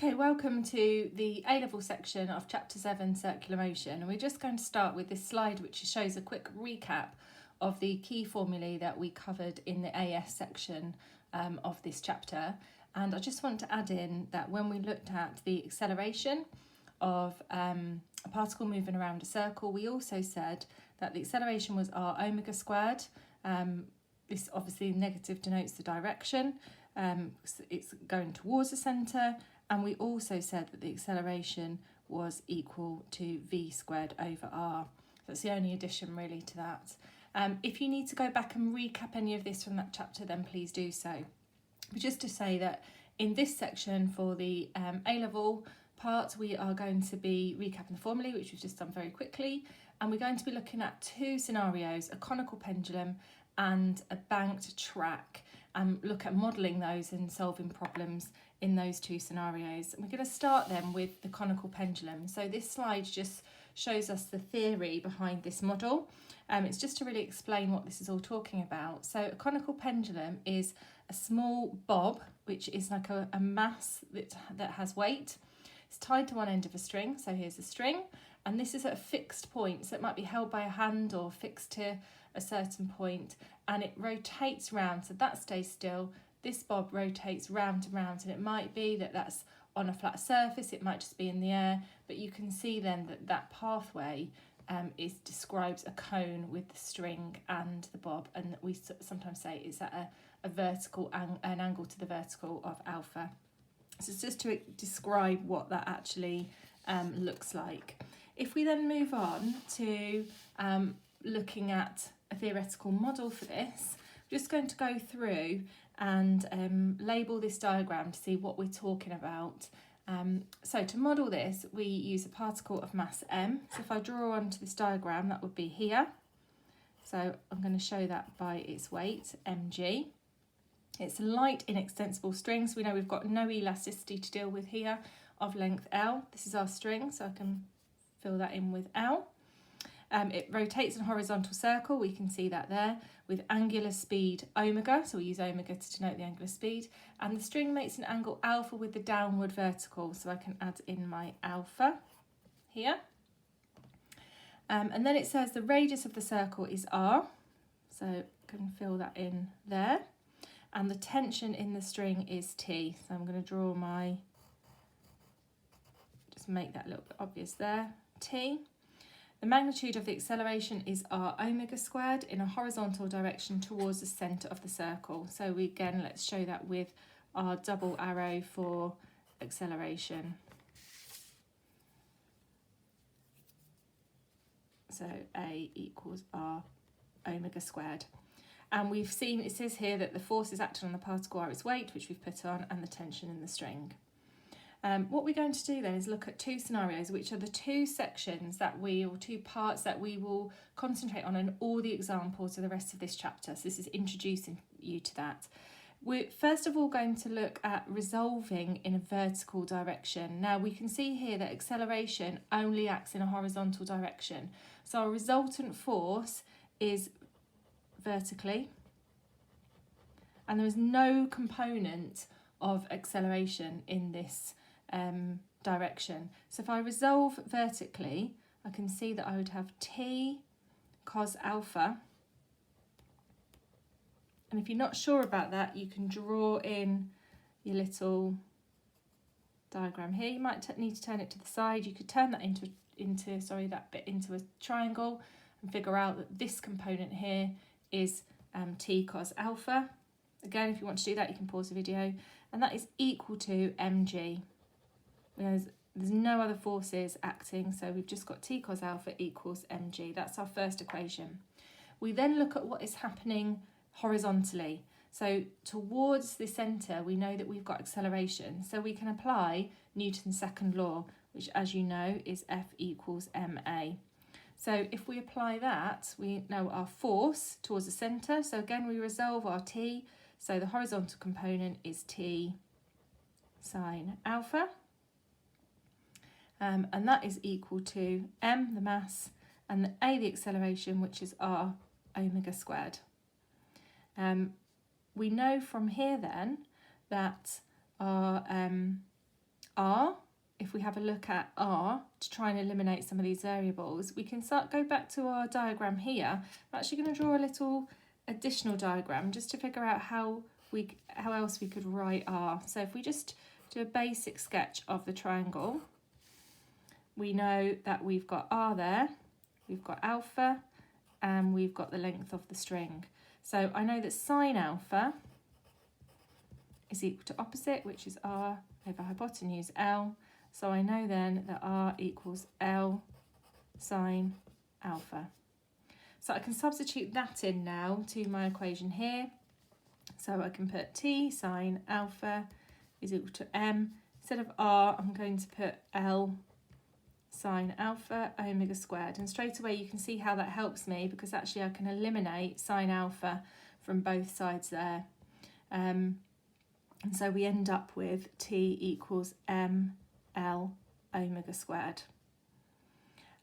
Okay, welcome to the A-level section of Chapter 7, Circular Motion. And we're just going to start with this slide which shows a quick recap of the key formulae that we covered in the AS section of this chapter. And I just want to add in that when we looked at the acceleration of a particle moving around a circle, we also said that the acceleration was r omega squared. This obviously negative denotes the direction. It's going towards the centre. And we also said that the acceleration was equal to v squared over r. That's the only addition really to that. If you need to go back and recap any of this from that chapter, then please do so. But just to say that in this section for the A-level part, we are going to be recapping the formulae, which we've just done very quickly. And we're going to be looking at two scenarios, a conical pendulum and a banked track, and look at modelling those and solving problems in those two scenarios. And we're going to start then with the conical pendulum. So this slide just shows us the theory behind this model. It's just to really explain what this is all talking about. So a conical pendulum is a small bob, which is like a mass that has weight. It's tied to one end of a string. So here's a string, and this is at a fixed point. So it might be held by a hand or fixed to a certain point, and it rotates round. So that stays still. This bob rotates round and round, and it might be that that's on a flat surface, it might just be in the air, but you can see then that that pathway describes a cone with the string and the bob, and we sometimes say it's at a vertical an angle to the vertical of alpha. So it's just to describe what that actually looks like. If we then move on to looking at a theoretical model for this, I'm just going to go through and label this diagram to see what we're talking about. So to model this, we use a particle of mass m. So if I draw onto this diagram, that would be here. So I'm going to show that by its weight, mg. It's a light, inextensible string, so we know we've got no elasticity to deal with here, of length L. This is our string, so I can fill that in with L. It rotates in a horizontal circle, we can see that there, with angular speed omega, so we use omega to denote the angular speed, and the string makes an angle alpha with the downward vertical, so I can add in my alpha here. And then it says the radius of the circle is r, so I can fill that in there, and the tension in the string is T, so I'm going to draw my, just make that a little bit obvious there, T. The magnitude of the acceleration is r omega squared in a horizontal direction towards the centre of the circle. So let's show that with our double arrow for acceleration. So A equals r omega squared. And we've seen, it says here that the force is acting on the particle are its weight, which we've put on, and the tension in the string. What we're going to do then is look at two scenarios, which are the two sections or two parts that we will concentrate on in all the examples of the rest of this chapter. So this is introducing you to that. We're first of all going to look at resolving in a vertical direction. Now we can see here that acceleration only acts in a horizontal direction. So our resultant force is vertically, and there is no component of acceleration in this direction. So if I resolve vertically, I can see that I would have T cos alpha. And if you're not sure about that, you can draw in your little diagram here. You might need to turn it to the side. You could turn that into a triangle and figure out that this component here is T cos alpha. Again, if you want to do that, you can pause the video. And that is equal to mg. There's no other forces acting, so we've just got T cos alpha equals mg. That's our first equation. We then look at what is happening horizontally. So towards the centre, we know that we've got acceleration. So we can apply Newton's second law, which, as you know, is F equals ma. So if we apply that, we know our force towards the centre. So again, we resolve our T. So the horizontal component is T sine alpha. And that is equal to m, the mass, and the a, the acceleration, which is r omega squared. We know from here then that our r we have a look at R to try and eliminate some of these variables, we can go back to our diagram here. I'm actually going to draw a little additional diagram just to figure out how else we could write R. So if we just do a basic sketch of the triangle, we know that we've got R there, we've got alpha, and we've got the length of the string. So I know that sine alpha is equal to opposite, which is R over hypotenuse L. So I know then that R equals L sine alpha. So I can substitute that in now to my equation here. So I can put T sine alpha is equal to M. Instead of R, I'm going to put L sine alpha omega squared. And straight away you can see how that helps me, because actually I can eliminate sine alpha from both sides there. And so we end up with T equals ML omega squared.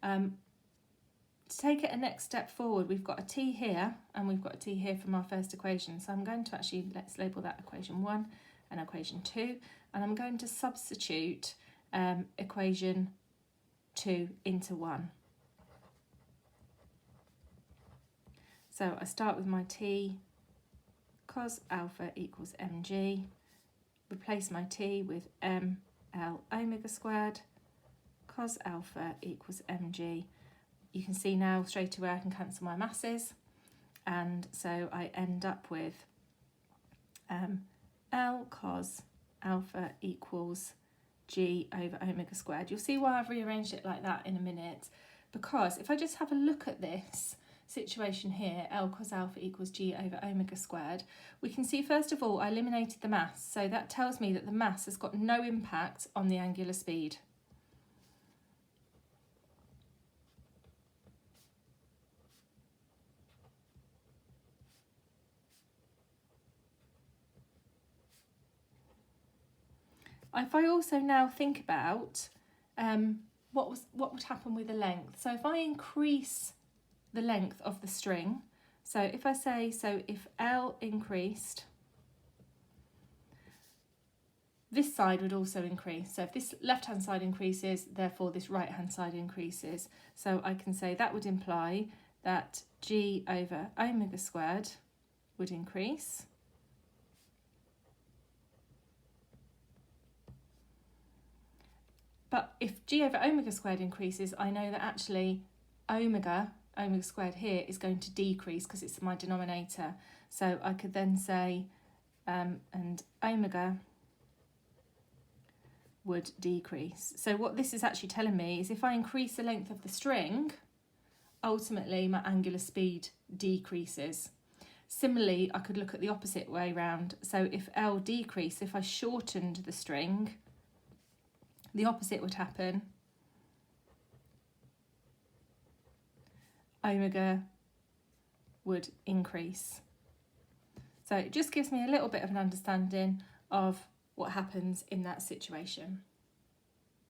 To take it a next step forward, we've got a T here and we've got a T here from our first equation. So I'm going to actually, let's label that equation 1 and equation 2. And I'm going to substitute equation 2 into 1. So I start with my T, cos alpha equals mg, replace my T with ml omega squared, cos alpha equals mg. You can see now straight away I can cancel my masses, and so I end up with L cos alpha equals g over omega squared. You'll see why I've rearranged it like that in a minute, because if I just have a look at this situation here, L cos alpha equals g over omega squared, we can see first of all I eliminated the mass, so that tells me that the mass has got no impact on the angular speed. If I also now think about what would happen with the length. So if I increase the length of the string, so if I say, so if L increased, this side would also increase. So if this left-hand side increases, therefore this right-hand side increases. So I can say that would imply that g over omega squared would increase. But if g over omega squared increases, I know that actually omega squared here is going to decrease because it's my denominator. So I could then say, and omega would decrease. So what this is actually telling me is if I increase the length of the string, ultimately my angular speed decreases. Similarly, I could look at the opposite way round. So if L decreased, if I shortened the string, the opposite would happen. Omega would increase. So it just gives me a little bit of an understanding of what happens in that situation.